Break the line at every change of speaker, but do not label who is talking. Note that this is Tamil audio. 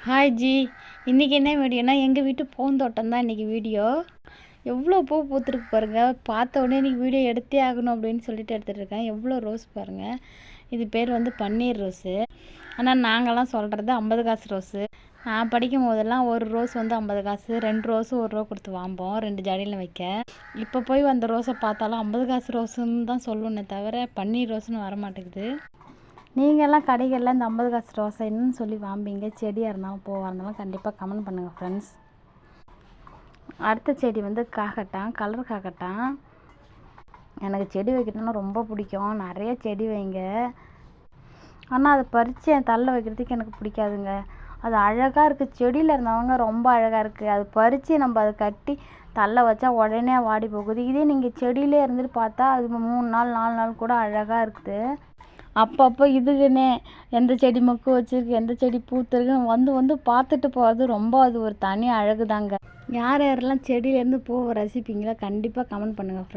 Hi G. இன்றைக்கி என்ன வீடியோனா எங்கள் வீட்டு பூந்தோட்டம் தான் இன்றைக்கி வீடியோ. எவ்வளோ பூ பூத்துருக்கு பாருங்கள். பார்த்த உடனே இன்றைக்கி வீடியோ எடுத்தே ஆகணும் அப்படின்னு சொல்லிட்டு எடுத்துகிட்டு இருக்கேன். எவ்வளோ ரோஸ் பாருங்கள். இது பேர் வந்து பன்னீர் ரோஸு. ஆனால் நாங்கள்லாம் சொல்கிறது 50 காசு ரோஸு. நான் படிக்கும் போதெல்லாம் ஒரு ரோஸ் வந்து 50 காசு, 2 ரோஸு 1 ரூபா கொடுத்து வாம்போம் 2 ஜாடியில் வைக்க. இப்போ போய் அந்த ரோஸை பார்த்தாலும் 50 காசு ரோஸுன்னு தான் சொல்லுவேனே தவிர பன்னீர் ரோஸுன்னு வர மாட்டேங்குது. நீங்கள்லாம் கடைகளில் இந்த 50 காசு ரோஸை என்னன்னு சொல்லி வாம்பிங்க? செடியாக இருந்தாலும் பூவாக இருந்தாலும் கண்டிப்பாக கமெண்ட் பண்ணுங்கள் ஃப்ரெண்ட்ஸ். அடுத்த செடி வந்து காக்கட்டான், கலர் காக்கட்டான். எனக்கு செடி வைக்கணும்னா ரொம்ப பிடிக்கும். நிறைய செடி வைங்க. ஆனால் அதை பறித்து என் தள்ள வைக்கிறதுக்கு எனக்கு பிடிக்காதுங்க. அது அழகாக இருக்குது. செடியில் இருந்தவங்க ரொம்ப அழகாக இருக்குது. அது பறித்து நம்ம அதை கட்டி தள்ள வச்சா உடனே வாடி போகுது. இதே நீங்கள் செடியிலே இருந்துட்டு பார்த்தா அது 3 நாள் 4 நாள் கூட அழகாக இருக்குது. அப்பப்போ இதுக்குன்னே எந்த செடி மொக்கு வச்சுருக்கு, எந்த செடி பூத்துருக்குன்னு வந்து வந்து பார்த்துட்டு போகிறது ரொம்ப அது ஒரு தனி அழகு தாங்க. யார் யாரெல்லாம் செடியிலேருந்து பூவை ரசிப்பீங்களோ கண்டிப்பாக கமெண்ட் பண்ணுங்கள் ஃப்ரெண்ட்ஸ்.